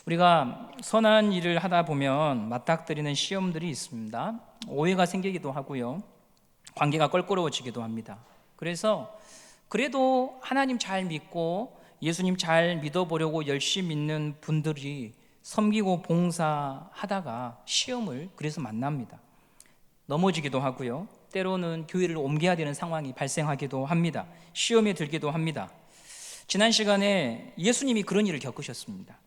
우리가 선한 일을 하다 보면 맞닥뜨리는 시험들이 있습니다. 오해가 생기기도 하고요, 관계가 껄끄러워지기도 합니다. 그래서 그래도 하나님 잘 믿고 예수님 잘 믿어보려고 열심히 믿는 분들이 섬기고 봉사하다가 시험을 그래서 만납니다. 넘어지기도 하고요, 때로는 교회를 옮겨야 되는 상황이 발생하기도 합니다. 시험에 들기도 합니다. 지난 시간에 예수님이 그런 일을 겪으셨습니다.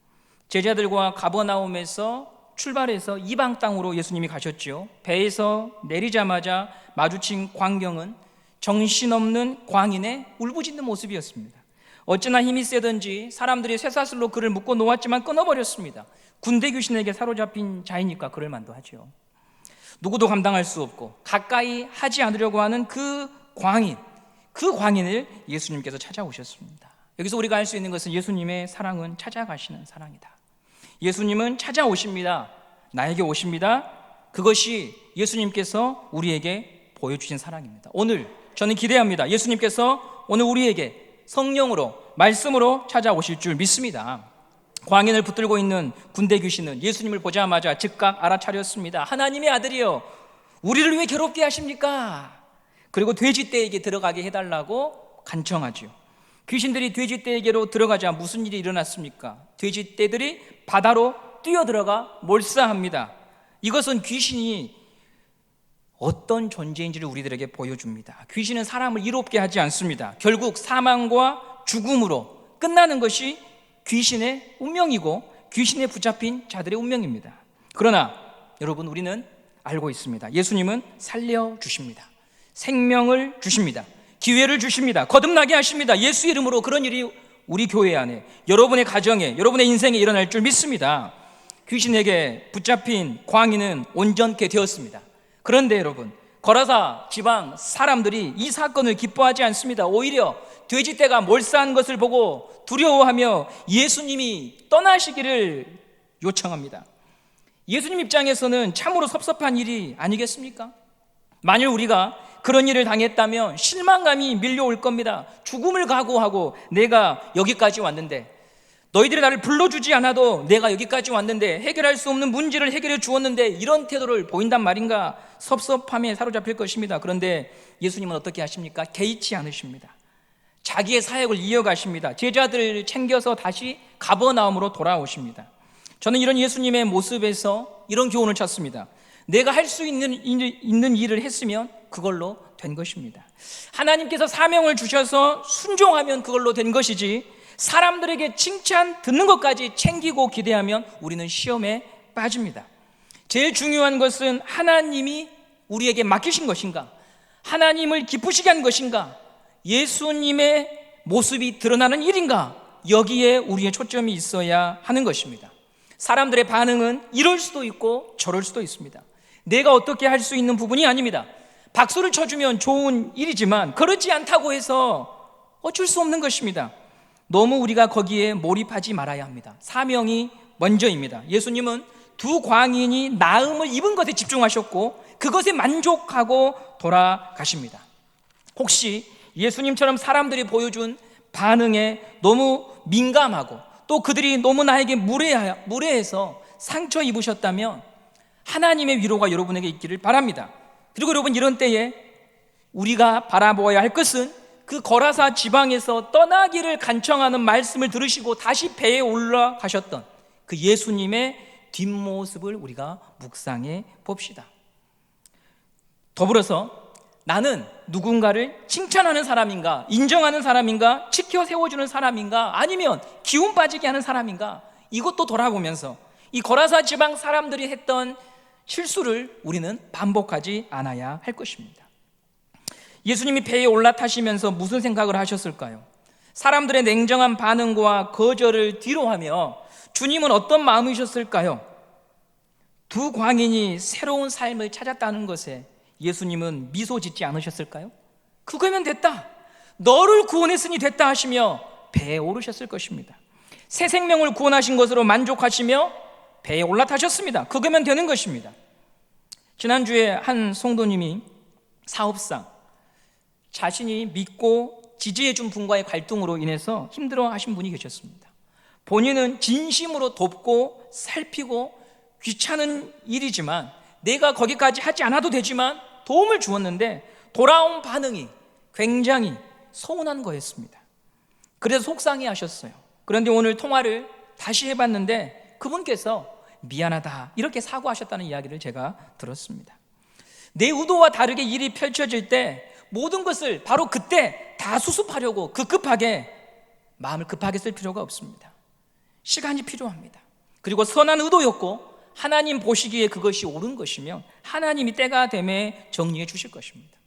제자들과 가버나움에서 출발해서 이방 땅으로 예수님이 가셨죠. 배에서 내리자마자 마주친 광경은 정신없는 광인의 울부짖는 모습이었습니다. 어찌나 힘이 세든지 사람들이 쇠사슬로 그를 묶어 놓았지만 끊어버렸습니다. 군대 귀신에게 사로잡힌 자이니까 그럴 만도 하죠. 누구도 감당할 수 없고 가까이 하지 않으려고 하는 그 광인을 예수님께서 찾아오셨습니다. 여기서 우리가 알 수 있는 것은 예수님의 사랑은 찾아가시는 사랑이다. 예수님은 찾아오십니다. 나에게 오십니다. 그것이 예수님께서 우리에게 보여주신 사랑입니다. 오늘 저는 기대합니다. 예수님께서 오늘 우리에게 성령으로 말씀으로 찾아오실 줄 믿습니다. 광인을 붙들고 있는 군대 귀신은 예수님을 보자마자 즉각 알아차렸습니다. 하나님의 아들이여, 우리를 왜 괴롭게 하십니까? 그리고 돼지떼에게 들어가게 해달라고 간청하죠. 귀신들이 돼지떼에게로 들어가자 무슨 일이 일어났습니까? 돼지떼들이 바다로 뛰어들어가 몰사합니다. 이것은 귀신이 어떤 존재인지를 우리들에게 보여줍니다. 귀신은 사람을 이롭게 하지 않습니다. 결국 사망과 죽음으로 끝나는 것이 귀신의 운명이고 귀신에 붙잡힌 자들의 운명입니다. 그러나 여러분, 우리는 알고 있습니다. 예수님은 살려주십니다. 생명을 주십니다. 기회를 주십니다. 거듭나게 하십니다. 예수 이름으로 그런 일이 우리 교회 안에, 여러분의 가정에, 여러분의 인생에 일어날 줄 믿습니다. 귀신에게 붙잡힌 광인은 온전케 되었습니다. 그런데 여러분, 거라사 지방 사람들이 이 사건을 기뻐하지 않습니다. 오히려 돼지떼가 몰사한 것을 보고 두려워하며 예수님이 떠나시기를 요청합니다. 예수님 입장에서는 참으로 섭섭한 일이 아니겠습니까? 만일 우리가 그런 일을 당했다면 실망감이 밀려올 겁니다. 죽음을 각오하고 내가 여기까지 왔는데, 너희들이 나를 불러주지 않아도 내가 여기까지 왔는데, 해결할 수 없는 문제를 해결해 주었는데 이런 태도를 보인단 말인가, 섭섭함에 사로잡힐 것입니다. 그런데 예수님은 어떻게 하십니까? 개의치 않으십니다. 자기의 사역을 이어가십니다. 제자들을 챙겨서 다시 가버나움으로 돌아오십니다. 저는 이런 예수님의 모습에서 이런 교훈을 찾습니다. 내가 할 수 있는 일을 했으면 그걸로 된 것입니다. 하나님께서 사명을 주셔서 순종하면 그걸로 된 것이지, 사람들에게 칭찬 듣는 것까지 챙기고 기대하면 우리는 시험에 빠집니다. 제일 중요한 것은 하나님이 우리에게 맡기신 것인가, 하나님을 기쁘시게 한 것인가, 예수님의 모습이 드러나는 일인가, 여기에 우리의 초점이 있어야 하는 것입니다. 사람들의 반응은 이럴 수도 있고 저럴 수도 있습니다. 내가 어떻게 할 수 있는 부분이 아닙니다. 박수를 쳐주면 좋은 일이지만 그렇지 않다고 해서 어쩔 수 없는 것입니다. 너무 우리가 거기에 몰입하지 말아야 합니다. 사명이 먼저입니다. 예수님은 두 광인이 나음을 입은 것에 집중하셨고 그것에 만족하고 돌아가십니다. 혹시 예수님처럼 사람들이 보여준 반응에 너무 민감하고 또 그들이 너무 나에게 무례해서 상처 입으셨다면 하나님의 위로가 여러분에게 있기를 바랍니다. 그리고 여러분, 이런 때에 우리가 바라보아야 할 것은 그 거라사 지방에서 떠나기를 간청하는 말씀을 들으시고 다시 배에 올라가셨던 그 예수님의 뒷모습을 우리가 묵상해 봅시다. 더불어서 나는 누군가를 칭찬하는 사람인가, 인정하는 사람인가, 지켜 세워주는 사람인가, 아니면 기운 빠지게 하는 사람인가, 이것도 돌아보면서 이 거라사 지방 사람들이 했던 실수를 우리는 반복하지 않아야 할 것입니다. 예수님이 배에 올라타시면서 무슨 생각을 하셨을까요? 사람들의 냉정한 반응과 거절을 뒤로하며 주님은 어떤 마음이셨을까요? 두 광인이 새로운 삶을 찾았다는 것에 예수님은 미소 짓지 않으셨을까요? 그거면 됐다, 너를 구원했으니 됐다 하시며 배에 오르셨을 것입니다. 새 생명을 구원하신 것으로 만족하시며 배에 올라타셨습니다. 그거면 되는 것입니다. 지난주에 한 성도님이 사업상 자신이 믿고 지지해 준 분과의 갈등으로 인해서 힘들어 하신 분이 계셨습니다. 본인은 진심으로 돕고 살피고 귀찮은 일이지만, 내가 거기까지 하지 않아도 되지만 도움을 주었는데 돌아온 반응이 굉장히 서운한 거였습니다. 그래서 속상해 하셨어요. 그런데 오늘 통화를 다시 해봤는데 그분께서 미안하다 이렇게 사과하셨다는 이야기를 제가 들었습니다. 내 의도와 다르게 일이 펼쳐질 때 모든 것을 바로 그때 다 수습하려고 급하게 마음을 급하게 쓸 필요가 없습니다. 시간이 필요합니다. 그리고 선한 의도였고 하나님 보시기에 그것이 옳은 것이면 하나님이 때가 되매 정리해 주실 것입니다.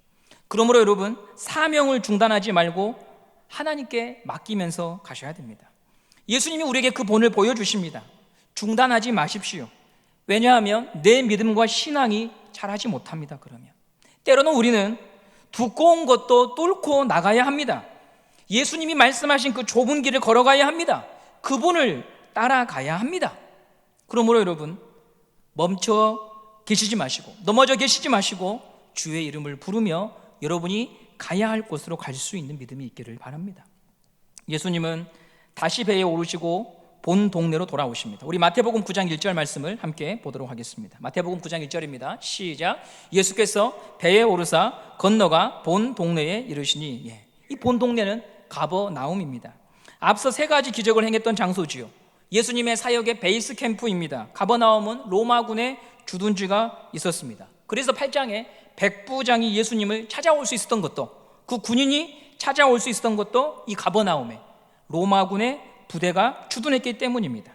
그러므로 여러분, 사명을 중단하지 말고 하나님께 맡기면서 가셔야 됩니다. 예수님이 우리에게 그 본을 보여주십니다. 중단하지 마십시오. 왜냐하면 내 믿음과 신앙이 자라지 못합니다. 그러면 때로는 우리는 두꺼운 것도 뚫고 나가야 합니다. 예수님이 말씀하신 그 좁은 길을 걸어가야 합니다. 그분을 따라가야 합니다. 그러므로 여러분, 멈춰 계시지 마시고 넘어져 계시지 마시고 주의 이름을 부르며 여러분이 가야 할 곳으로 갈 수 있는 믿음이 있기를 바랍니다. 예수님은 다시 배에 오르시고 본 동네로 돌아오십니다. 우리 마태복음 9장 1절 말씀을 함께 보도록 하겠습니다. 마태복음 9장 1절입니다. 시작. 예수께서 배에 오르사 건너가 본 동네에 이르시니, 이 본 동네는 가버나움입니다. 앞서 세 가지 기적을 행했던 장소지요. 예수님의 사역의 베이스 캠프입니다. 가버나움은 로마군의 주둔지가 있었습니다. 그래서 8장에 백부장이 예수님을 찾아올 수 있었던 것도, 그 군인이 찾아올 수 있었던 것도 이 가버나움에 로마군의 부대가 주둔했기 때문입니다.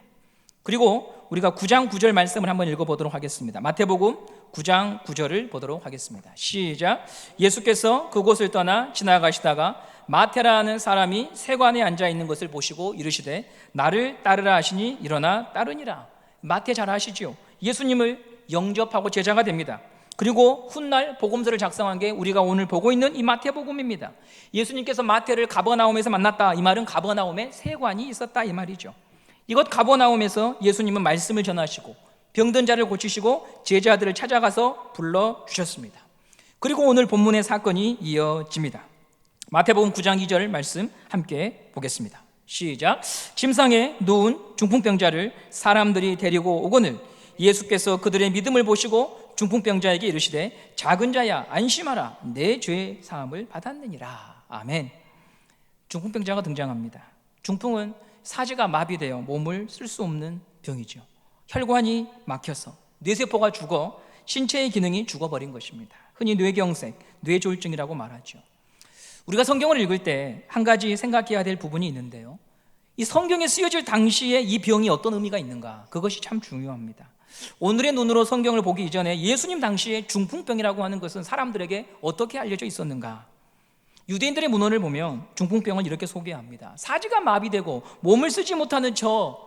그리고 우리가 9장 9절 말씀을 한번 읽어보도록 하겠습니다. 마태복음 9장 9절을 보도록 하겠습니다. 시작. 예수께서 그곳을 떠나 지나가시다가 마태라는 사람이 세관에 앉아 있는 것을 보시고 이르시되 나를 따르라 하시니 일어나 따르니라. 마태 잘 아시죠? 예수님을 영접하고 제자가 됩니다. 그리고 훗날 복음서를 작성한 게 우리가 오늘 보고 있는 이 마태복음입니다. 예수님께서 마태를 가버나움에서 만났다, 이 말은 가버나움에 세관이 있었다 이 말이죠. 이것 가버나움에서 예수님은 말씀을 전하시고 병든 자를 고치시고 제자들을 찾아가서 불러주셨습니다. 그리고 오늘 본문의 사건이 이어집니다. 마태복음 9장 2절 말씀 함께 보겠습니다. 시작. 침상에 누운 중풍병자를 사람들이 데리고 오거늘 예수께서 그들의 믿음을 보시고 중풍병자에게 이르시되 작은 자야 안심하라 내 죄 사함을 받았느니라. 아멘. 중풍병자가 등장합니다. 중풍은 사지가 마비되어 몸을 쓸 수 없는 병이죠. 혈관이 막혀서 뇌세포가 죽어 신체의 기능이 죽어버린 것입니다. 흔히 뇌경색, 뇌졸중이라고 말하죠. 우리가 성경을 읽을 때 한 가지 생각해야 될 부분이 있는데요, 이 성경에 쓰여질 당시에 이 병이 어떤 의미가 있는가, 그것이 참 중요합니다. 오늘의 눈으로 성경을 보기 이전에 예수님 당시에 중풍병이라고 하는 것은 사람들에게 어떻게 알려져 있었는가? 유대인들의 문헌을 보면 중풍병을 이렇게 소개합니다. 사지가 마비되고 몸을 쓰지 못하는 저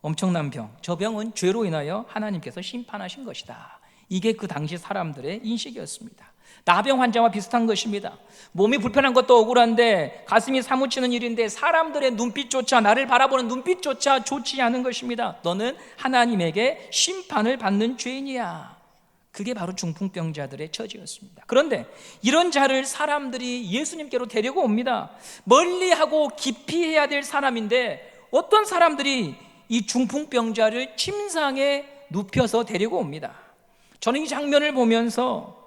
엄청난 병, 저 병은 죄로 인하여 하나님께서 심판하신 것이다. 이게 그 당시 사람들의 인식이었습니다. 나병 환자와 비슷한 것입니다. 몸이 불편한 것도 억울한데 가슴이 사무치는 일인데 사람들의 눈빛조차, 나를 바라보는 눈빛조차 좋지 않은 것입니다. 너는 하나님에게 심판을 받는 죄인이야. 그게 바로 중풍병자들의 처지였습니다. 그런데 이런 자를 사람들이 예수님께로 데리고 옵니다. 멀리하고 깊이 해야 될 사람인데 어떤 사람들이 이 중풍병자를 침상에 눕혀서 데리고 옵니다. 저는 이 장면을 보면서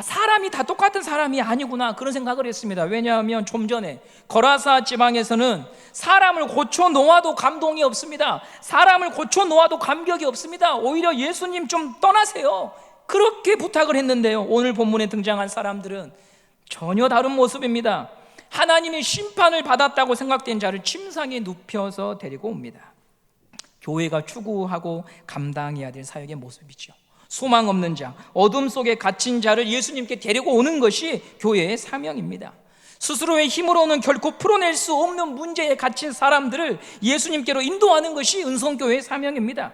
사람이 다 똑같은 사람이 아니구나 그런 생각을 했습니다. 왜냐하면 좀 전에 거라사 지방에서는 사람을 고쳐 놓아도 감동이 없습니다. 사람을 고쳐 놓아도 감격이 없습니다. 오히려 예수님 좀 떠나세요, 그렇게 부탁을 했는데요, 오늘 본문에 등장한 사람들은 전혀 다른 모습입니다. 하나님의 심판을 받았다고 생각된 자를 침상에 눕혀서 데리고 옵니다. 교회가 추구하고 감당해야 될 사역의 모습이죠. 소망 없는 자, 어둠 속에 갇힌 자를 예수님께 데리고 오는 것이 교회의 사명입니다. 스스로의 힘으로는 결코 풀어낼 수 없는 문제에 갇힌 사람들을 예수님께로 인도하는 것이 은성교회의 사명입니다.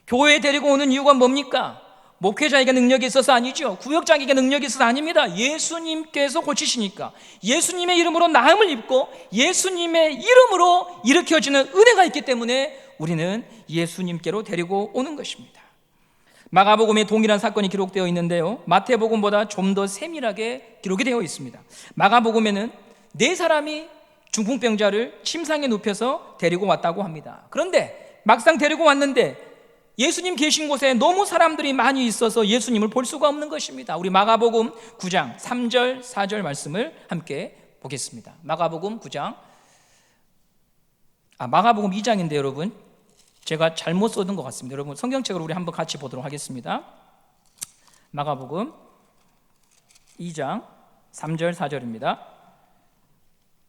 교회에 데리고 오는 이유가 뭡니까? 목회자에게 능력이 있어서 아니죠. 구역장에게 능력이 있어서 아닙니다. 예수님께서 고치시니까, 예수님의 이름으로 나음을 입고 예수님의 이름으로 일으켜지는 은혜가 있기 때문에 우리는 예수님께로 데리고 오는 것입니다. 마가복음에 동일한 사건이 기록되어 있는데요, 마태복음보다 좀 더 세밀하게 기록이 되어 있습니다. 마가복음에는 네 사람이 중풍병자를 침상에 눕혀서 데리고 왔다고 합니다. 그런데 막상 데리고 왔는데 예수님 계신 곳에 너무 사람들이 많이 있어서 예수님을 볼 수가 없는 것입니다. 우리 마가복음 9장 3절 4절 말씀을 함께 보겠습니다. 마가복음 2장인데 여러분, 제가 잘못 써둔 것 같습니다. 여러분 성경책을 우리 한번 같이 보도록 하겠습니다. 마가복음 2장 3절 4절입니다.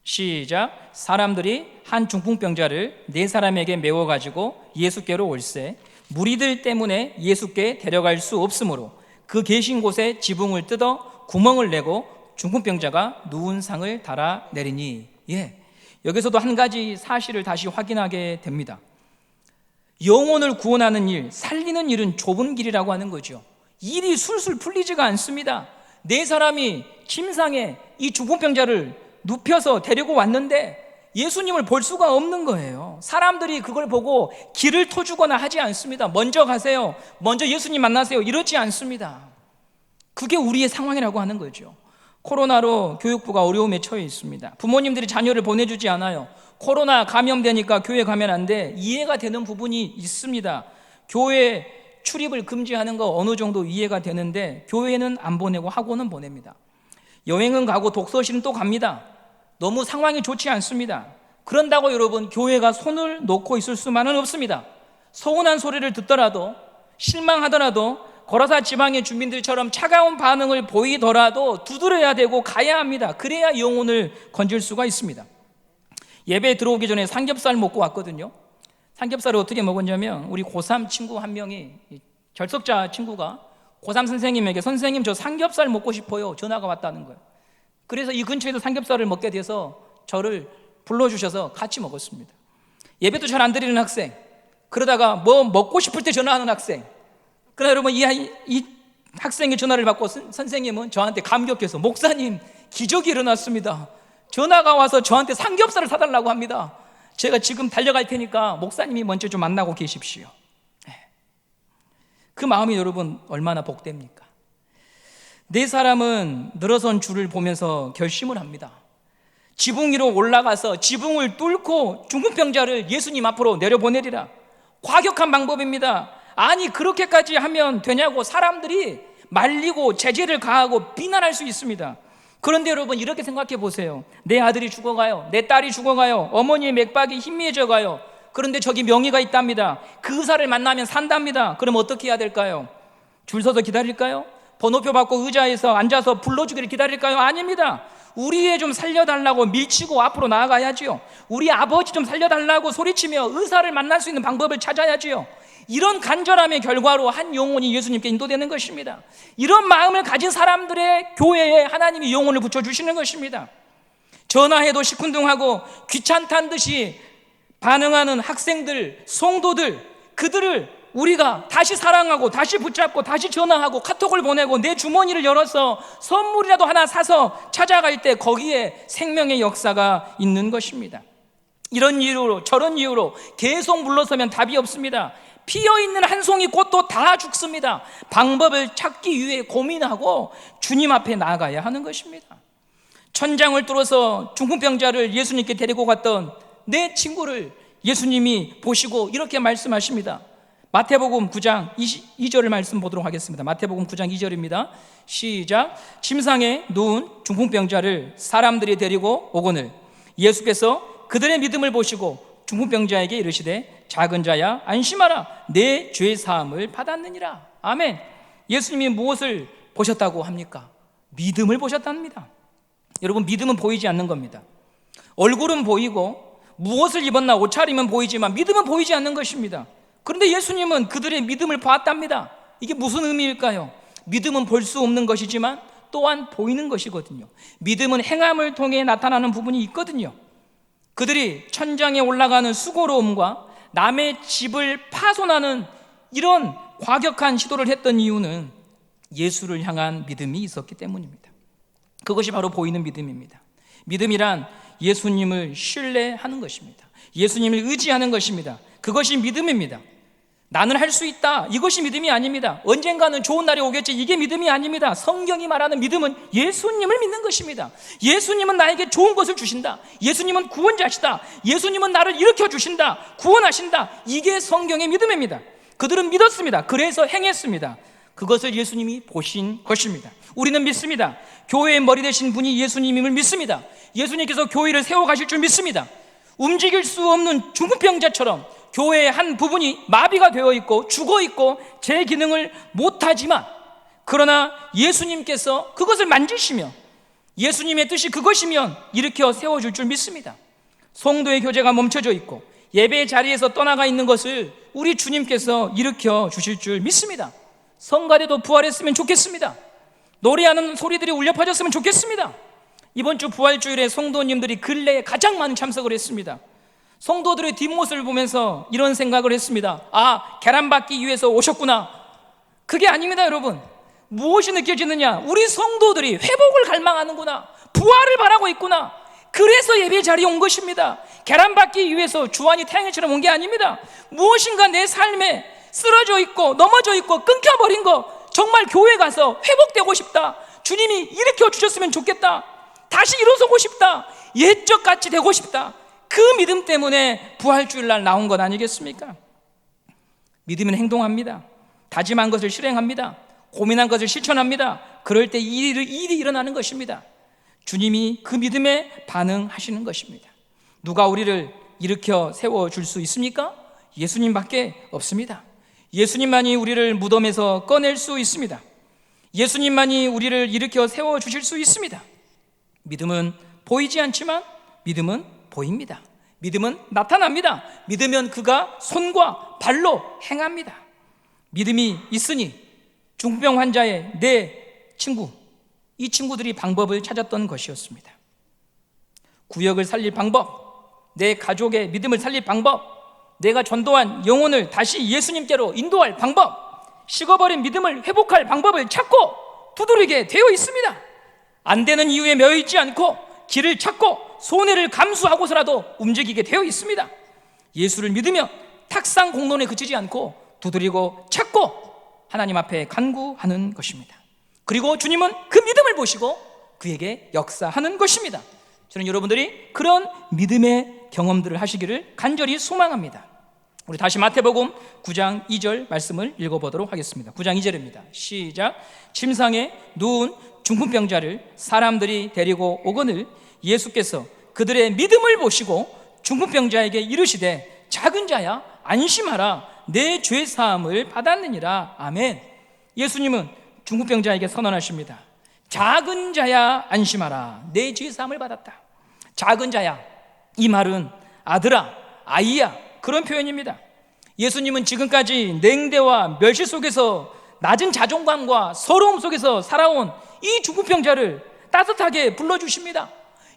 시작. 사람들이 한 중풍병자를 네 사람에게 메워가지고 예수께로 올세 무리들 때문에 예수께 데려갈 수 없으므로 그 계신 곳에 지붕을 뜯어 구멍을 내고 중풍병자가 누운 상을 달아 내리니. 여기서도 한 가지 사실을 다시 확인하게 됩니다. 영혼을 구원하는 일, 살리는 일은 좁은 길이라고 하는 거죠. 일이 술술 풀리지가 않습니다. 네 사람이 침상에 이 중풍병자를 눕혀서 데리고 왔는데 예수님을 볼 수가 없는 거예요. 사람들이 그걸 보고 길을 터주거나 하지 않습니다. 먼저 가세요, 먼저 예수님 만나세요, 이러지 않습니다. 그게 우리의 상황이라고 하는 거죠. 코로나로 교육부가 어려움에 처해 있습니다. 부모님들이 자녀를 보내주지 않아요. 코로나 감염되니까 교회 가면 안 돼. 이해가 되는 부분이 있습니다. 교회 출입을 금지하는 거 어느 정도 이해가 되는데 교회는 안 보내고 학원은 보냅니다. 여행은 가고 독서실은 또 갑니다. 너무 상황이 좋지 않습니다. 그런다고 여러분 교회가 손을 놓고 있을 수만은 없습니다. 서운한 소리를 듣더라도, 실망하더라도, 거라사 지방의 주민들처럼 차가운 반응을 보이더라도 두드려야 되고 가야 합니다. 그래야 영혼을 건질 수가 있습니다. 예배에 들어오기 전에 삼겹살 먹고 왔거든요. 삼겹살을 어떻게 먹었냐면 우리 고3 친구 한 명이, 결석자 친구가 고3 선생님에게 선생님 저 삼겹살 먹고 싶어요 전화가 왔다는 거예요. 그래서 이 근처에서 삼겹살을 먹게 돼서 저를 불러주셔서 같이 먹었습니다. 예배도 잘 안 드리는 학생, 그러다가 뭐 먹고 싶을 때 전화하는 학생. 그러나 여러분 이 학생의 전화를 받고 선생님은 저한테 감격해서 목사님 기적이 일어났습니다. 전화가 와서 저한테 삼겹살을 사달라고 합니다. 제가 지금 달려갈 테니까 목사님이 먼저 좀 만나고 계십시오. 그 마음이 여러분 얼마나 복됩니까? 네 사람은 늘어선 줄을 보면서 결심을 합니다. 지붕 위로 올라가서 지붕을 뚫고 중풍병자를 예수님 앞으로 내려보내리라. 과격한 방법입니다. 아니 그렇게까지 하면 되냐고 사람들이 말리고 제재를 가하고 비난할 수 있습니다. 그런데 여러분 이렇게 생각해 보세요. 내 아들이 죽어가요, 내 딸이 죽어가요, 어머니의 맥박이 희미해져가요. 그런데 저기 명의가 있답니다. 그 의사를 만나면 산답니다. 그럼 어떻게 해야 될까요? 줄 서서 기다릴까요? 번호표 받고 의자에서 앉아서 불러주기를 기다릴까요? 아닙니다. 우리 애 좀 살려달라고 밀치고 앞으로 나아가야지요. 우리 아버지 좀 살려달라고 소리치며 의사를 만날 수 있는 방법을 찾아야지요. 이런 간절함의 결과로 한 영혼이 예수님께 인도되는 것입니다. 이런 마음을 가진 사람들의 교회에 하나님이 영혼을 붙여주시는 것입니다. 전화해도 시큰둥하고 귀찮다는 듯이 반응하는 학생들, 성도들, 그들을 우리가 다시 사랑하고 다시 붙잡고 다시 전화하고 카톡을 보내고 내 주머니를 열어서 선물이라도 하나 사서 찾아갈 때 거기에 생명의 역사가 있는 것입니다. 이런 이유로 저런 이유로 계속 물러서면 답이 없습니다. 피어있는 한 송이 꽃도 다 죽습니다. 방법을 찾기 위해 고민하고 주님 앞에 나아가야 하는 것입니다. 천장을 뚫어서 중풍병자를 예수님께 데리고 갔던 내 친구를 예수님이 보시고 이렇게 말씀하십니다. 마태복음 9장 2절을 말씀 보도록 하겠습니다. 마태복음 9장 2절입니다. 시작. 침상에 누운 중풍병자를 사람들이 데리고 오거늘 예수께서 그들의 믿음을 보시고 중풍병자에게 이르시되 작은 자야 안심하라 내 죄 사함을 받았느니라. 아멘. 예수님이 무엇을 보셨다고 합니까? 믿음을 보셨답니다. 여러분 믿음은 보이지 않는 겁니다. 얼굴은 보이고 무엇을 입었나 옷차림은 보이지만 믿음은 보이지 않는 것입니다. 그런데 예수님은 그들의 믿음을 보았답니다. 이게 무슨 의미일까요? 믿음은 볼 수 없는 것이지만 또한 보이는 것이거든요. 믿음은 행함을 통해 나타나는 부분이 있거든요. 그들이 천장에 올라가는 수고로움과 남의 집을 파손하는 이런 과격한 시도를 했던 이유는 예수를 향한 믿음이 있었기 때문입니다. 그것이 바로 보이는 믿음입니다. 믿음이란 예수님을 신뢰하는 것입니다. 예수님을 의지하는 것입니다. 그것이 믿음입니다. 나는 할 수 있다, 이것이 믿음이 아닙니다. 언젠가는 좋은 날이 오겠지, 이게 믿음이 아닙니다. 성경이 말하는 믿음은 예수님을 믿는 것입니다. 예수님은 나에게 좋은 것을 주신다, 예수님은 구원자시다, 예수님은 나를 일으켜 주신다, 구원하신다, 이게 성경의 믿음입니다. 그들은 믿었습니다. 그래서 행했습니다. 그것을 예수님이 보신 것입니다. 우리는 믿습니다. 교회의 머리 되신 분이 예수님임을 믿습니다. 예수님께서 교회를 세워가실 줄 믿습니다. 움직일 수 없는 중풍병자처럼 교회의 한 부분이 마비가 되어 있고 죽어 있고 제 기능을 못하지만, 그러나 예수님께서 그것을 만지시며 예수님의 뜻이 그것이면 일으켜 세워줄 줄 믿습니다. 성도의 교제가 멈춰져 있고 예배의 자리에서 떠나가 있는 것을 우리 주님께서 일으켜 주실 줄 믿습니다. 성가대도 부활했으면 좋겠습니다. 노래하는 소리들이 울려 퍼졌으면 좋겠습니다. 이번 주 부활주일에 성도님들이 근래에 가장 많은 참석을 했습니다. 성도들의 뒷모습을 보면서 이런 생각을 했습니다. 아, 계란받기 위해서 오셨구나. 그게 아닙니다, 여러분. 무엇이 느껴지느냐? 우리 성도들이 회복을 갈망하는구나, 부활을 바라고 있구나. 그래서 예배 자리에 온 것입니다. 계란받기 위해서 주한이 태양처럼 온 게 아닙니다. 무엇인가 내 삶에 쓰러져 있고 넘어져 있고 끊겨버린 거, 정말 교회 가서 회복되고 싶다, 주님이 일으켜 주셨으면 좋겠다, 다시 일어서고 싶다, 옛적같이 되고 싶다, 그 믿음 때문에 부활주일날 나온 것 아니겠습니까? 믿음은 행동합니다. 다짐한 것을 실행합니다. 고민한 것을 실천합니다. 그럴 때 일이 일어나는 것입니다. 주님이 그 믿음에 반응하시는 것입니다. 누가 우리를 일으켜 세워줄 수 있습니까? 예수님밖에 없습니다. 예수님만이 우리를 무덤에서 꺼낼 수 있습니다. 예수님만이 우리를 일으켜 세워주실 수 있습니다. 믿음은 보이지 않지만 믿음은 보입니다. 믿음은 나타납니다. 믿으면 그가 손과 발로 행합니다. 믿음이 있으니 중풍병 환자의 내 친구, 이 친구들이 방법을 찾았던 것이었습니다. 구역을 살릴 방법, 내 가족의 믿음을 살릴 방법, 내가 전도한 영혼을 다시 예수님께로 인도할 방법, 식어버린 믿음을 회복할 방법을 찾고 두드리게 되어 있습니다. 안 되는 이유에 매여있지 않고 길을 찾고 손해를 감수하고서라도 움직이게 되어 있습니다. 예수를 믿으며 탁상 공론에 그치지 않고 두드리고 찾고 하나님 앞에 간구하는 것입니다. 그리고 주님은 그 믿음을 보시고 그에게 역사하는 것입니다. 저는 여러분들이 그런 믿음의 경험들을 하시기를 간절히 소망합니다. 우리 다시 마태복음 9장 2절 말씀을 읽어보도록 하겠습니다. 9장 2절입니다. 시작. 침상에 누운 중풍병자를 사람들이 데리고 오거늘 예수께서 그들의 믿음을 보시고 중풍병자에게 이르시되 작은 자야 안심하라, 내 죄 사함을 받았느니라. 아멘. 예수님은 중풍병자에게 선언하십니다. 작은 자야 안심하라, 내 죄 사함을 받았다. 작은 자야, 이 말은 아들아, 아이야, 그런 표현입니다. 예수님은 지금까지 냉대와 멸시 속에서 낮은 자존감과 서러움 속에서 살아온 이 중풍병자를 따뜻하게 불러주십니다.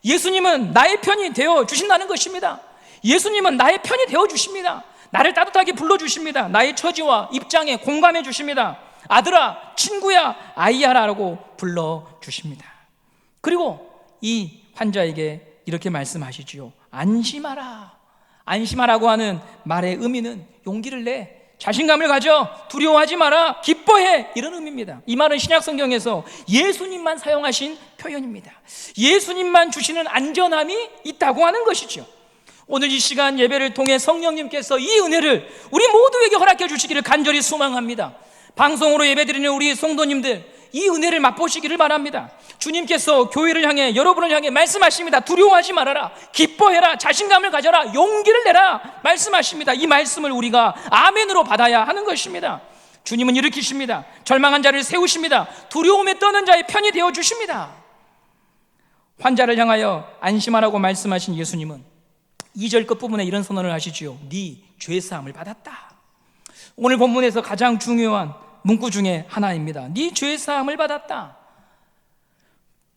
예수님은 나의 편이 되어 주신다는 것입니다. 예수님은 나의 편이 되어 주십니다. 나를 따뜻하게 불러주십니다. 나의 처지와 입장에 공감해 주십니다. 아들아, 친구야, 아이야라고 불러주십니다. 그리고 이 환자에게 이렇게 말씀하시지요. 안심하라. 안심하라고 하는 말의 의미는 용기를 내, 자신감을 가져, 두려워하지 마라, 기뻐해, 이런 의미입니다. 이 말은 신약 성경에서 예수님만 사용하신 표현입니다. 예수님만 주시는 안전함이 있다고 하는 것이죠. 오늘 이 시간 예배를 통해 성령님께서 이 은혜를 우리 모두에게 허락해 주시기를 간절히 소망합니다. 방송으로 예배드리는 우리 성도님들, 이 은혜를 맛보시기를 바랍니다. 주님께서 교회를 향해, 여러분을 향해 말씀하십니다. 두려워하지 말아라, 기뻐해라, 자신감을 가져라, 용기를 내라 말씀하십니다. 이 말씀을 우리가 아멘으로 받아야 하는 것입니다. 주님은 일으키십니다. 절망한 자를 세우십니다. 두려움에 떠는 자의 편이 되어주십니다. 환자를 향하여 안심하라고 말씀하신 예수님은 2절 끝부분에 이런 선언을 하시지요. 네 죄사함을 받았다. 오늘 본문에서 가장 중요한 문구 중에 하나입니다. 네 죄사함을 받았다.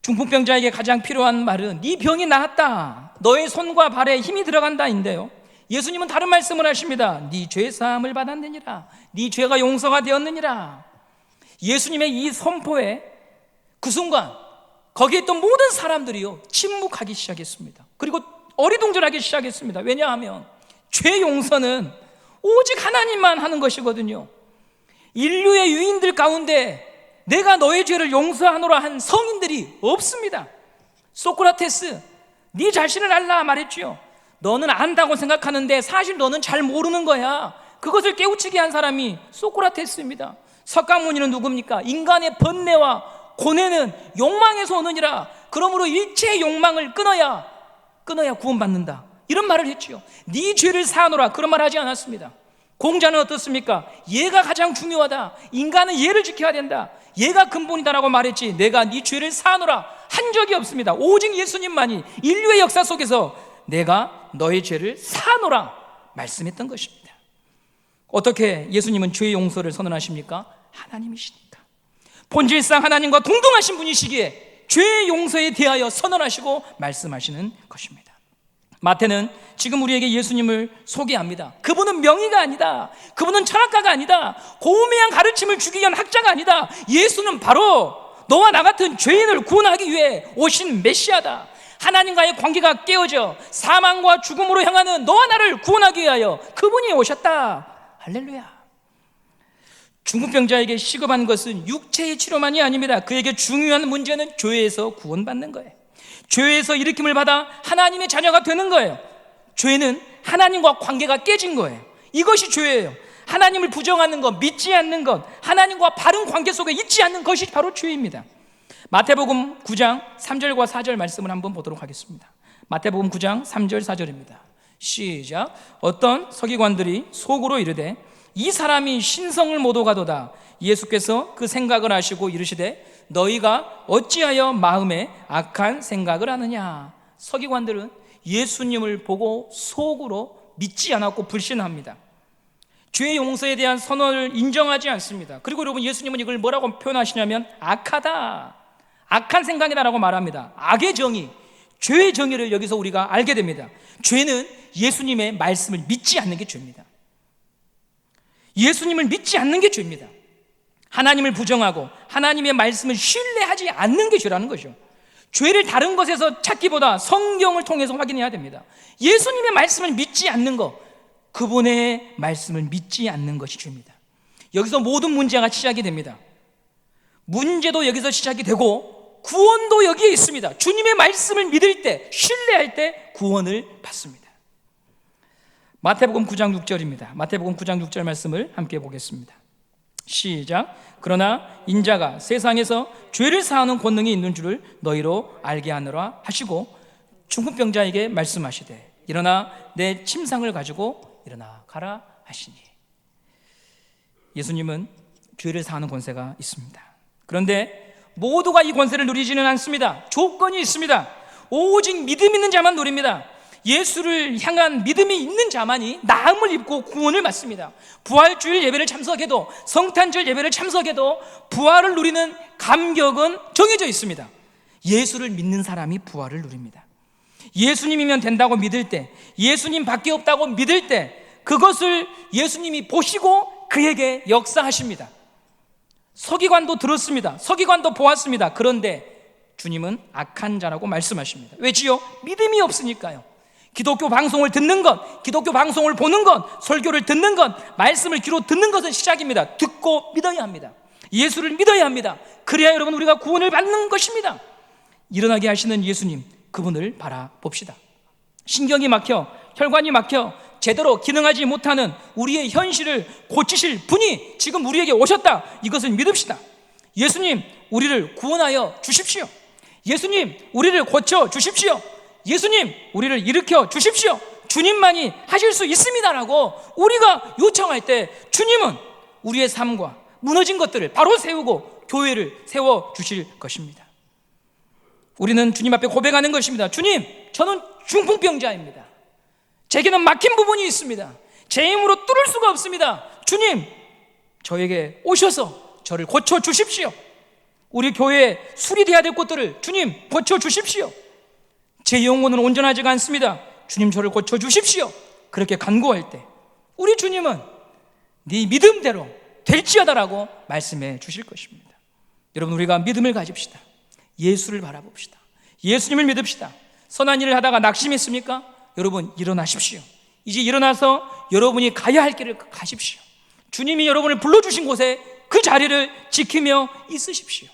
중풍병자에게 가장 필요한 말은 네 병이 나았다, 너의 손과 발에 힘이 들어간다인데요, 예수님은 다른 말씀을 하십니다. 네 죄사함을 받았느니라, 네 죄가 용서가 되었느니라. 예수님의 이 선포에 그 순간 거기에 있던 모든 사람들이요 침묵하기 시작했습니다. 그리고 어리둥절하기 시작했습니다. 왜냐하면 죄 용서는 오직 하나님만 하는 것이거든요. 인류의 유인들 가운데 내가 너의 죄를 용서하노라 한 성인들이 없습니다. 소크라테스, 네 자신을 알라 말했지요. 너는 안다고 생각하는데 사실 너는 잘 모르는 거야. 그것을 깨우치게 한 사람이 소크라테스입니다. 석가모니는 누굽니까? 인간의 번뇌와 고뇌는 욕망에서 오느니라. 그러므로 일체의 욕망을 끊어야 구원받는다. 이런 말을 했지요. 네 죄를 사하노라, 그런 말 하지 않았습니다. 공자는 어떻습니까? 얘가 가장 중요하다. 인간은 얘를 지켜야 된다. 얘가 근본이다라고 말했지, 내가 네 죄를 사하노라 한 적이 없습니다. 오직 예수님만이 인류의 역사 속에서 내가 너의 죄를 사하노라 말씀했던 것입니다. 어떻게 예수님은 죄의 용서를 선언하십니까? 하나님이시니까. 본질상 하나님과 동등하신 분이시기에 죄의 용서에 대하여 선언하시고 말씀하시는 것입니다. 마태는 지금 우리에게 예수님을 소개합니다. 그분은 명의가 아니다. 그분은 철학가가 아니다. 고우매한 가르침을 주기 위한 학자가 아니다. 예수는 바로 너와 나 같은 죄인을 구원하기 위해 오신 메시아다. 하나님과의 관계가 깨어져 사망과 죽음으로 향하는 너와 나를 구원하기 위하여 그분이 오셨다. 할렐루야. 중풍병자에게 시급한 것은 육체의 치료만이 아닙니다. 그에게 중요한 문제는 죄에서 구원받는 거예요. 죄에서 일으킴을 받아 하나님의 자녀가 되는 거예요. 죄는 하나님과 관계가 깨진 거예요. 이것이 죄예요. 하나님을 부정하는 것, 믿지 않는 것, 하나님과 바른 관계 속에 있지 않는 것이 바로 죄입니다. 마태복음 9장 3절과 4절 말씀을 한번 보도록 하겠습니다. 마태복음 9장 3절 4절입니다. 시작. 어떤 서기관들이 속으로 이르되 이 사람이 신성을 못 오가도다. 예수께서 그 생각을 하시고 이르시되 너희가 어찌하여 마음에 악한 생각을 하느냐. 서기관들은 예수님을 보고 속으로 믿지 않았고 불신합니다. 죄의 용서에 대한 선언을 인정하지 않습니다. 그리고 여러분, 예수님은 이걸 뭐라고 표현하시냐면 악하다, 악한 생각이다라고 말합니다. 악의 정의, 죄의 정의를 여기서 우리가 알게 됩니다. 죄는 예수님의 말씀을 믿지 않는 게 죄입니다. 예수님을 믿지 않는 게 죄입니다. 하나님을 부정하고 하나님의 말씀을 신뢰하지 않는 게 죄라는 거죠. 죄를 다른 것에서 찾기보다 성경을 통해서 확인해야 됩니다. 예수님의 말씀을 믿지 않는 것, 그분의 말씀을 믿지 않는 것이 죄입니다. 여기서 모든 문제가 시작이 됩니다. 문제도 여기서 시작이 되고 구원도 여기에 있습니다. 주님의 말씀을 믿을 때, 신뢰할 때 구원을 받습니다. 마태복음 9장 6절입니다. 마태복음 9장 6절 말씀을 함께 보겠습니다. 시작. 그러나 인자가 세상에서 죄를 사하는 권능이 있는 줄을 너희로 알게 하느라 하시고 중풍병자에게 말씀하시되 일어나 내 침상을 가지고 일어나 가라 하시니. 예수님은 죄를 사하는 권세가 있습니다. 그런데 모두가 이 권세를 누리지는 않습니다. 조건이 있습니다. 오직 믿음 있는 자만 누립니다. 예수를 향한 믿음이 있는 자만이 나음을 입고 구원을 받습니다. 부활주일 예배를 참석해도, 성탄절 예배를 참석해도 부활을 누리는 감격은 정해져 있습니다. 예수를 믿는 사람이 부활을 누립니다. 예수님이면 된다고 믿을 때, 예수님 밖에 없다고 믿을 때 그것을 예수님이 보시고 그에게 역사하십니다. 서기관도 들었습니다. 서기관도 보았습니다. 그런데 주님은 악한 자라고 말씀하십니다. 왜지요? 믿음이 없으니까요. 기독교 방송을 듣는 것, 기독교 방송을 보는 것, 설교를 듣는 것, 말씀을 귀로 듣는 것은 시작입니다. 듣고 믿어야 합니다. 예수를 믿어야 합니다. 그래야 여러분 우리가 구원을 받는 것입니다. 일어나게 하시는 예수님, 그분을 바라봅시다. 신경이 막혀, 혈관이 막혀 제대로 기능하지 못하는 우리의 현실을 고치실 분이 지금 우리에게 오셨다. 이것을 믿읍시다. 예수님, 우리를 구원하여 주십시오. 예수님, 우리를 고쳐 주십시오. 예수님, 우리를 일으켜 주십시오. 주님만이 하실 수 있습니다라고 우리가 요청할 때 주님은 우리의 삶과 무너진 것들을 바로 세우고 교회를 세워 주실 것입니다. 우리는 주님 앞에 고백하는 것입니다. 주님, 저는 중풍병자입니다. 제게는 막힌 부분이 있습니다. 제 힘으로 뚫을 수가 없습니다. 주님, 저에게 오셔서 저를 고쳐 주십시오. 우리 교회에 수리되어야 될 것들을 주님 고쳐 주십시오. 제 영혼은 온전하지가 않습니다. 주님, 저를 고쳐 주십시오. 그렇게 간구할 때 우리 주님은 네 믿음대로 될지어다라고 말씀해 주실 것입니다. 여러분, 우리가 믿음을 가집시다. 예수를 바라봅시다. 예수님을 믿읍시다. 선한 일을 하다가 낙심했습니까? 여러분, 일어나십시오. 이제 일어나서 여러분이 가야 할 길을 가십시오. 주님이 여러분을 불러주신 곳에 그 자리를 지키며 있으십시오.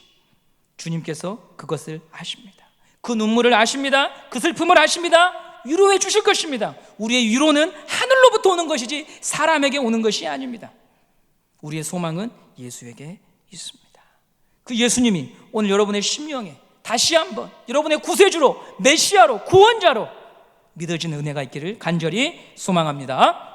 주님께서 그것을 아십니다. 그 눈물을 아십니다. 그 슬픔을 아십니다. 위로해 주실 것입니다. 우리의 위로는 하늘로부터 오는 것이지 사람에게 오는 것이 아닙니다. 우리의 소망은 예수에게 있습니다. 그 예수님이 오늘 여러분의 심령에 다시 한번 여러분의 구세주로, 메시아로, 구원자로 믿어지는 은혜가 있기를 간절히 소망합니다.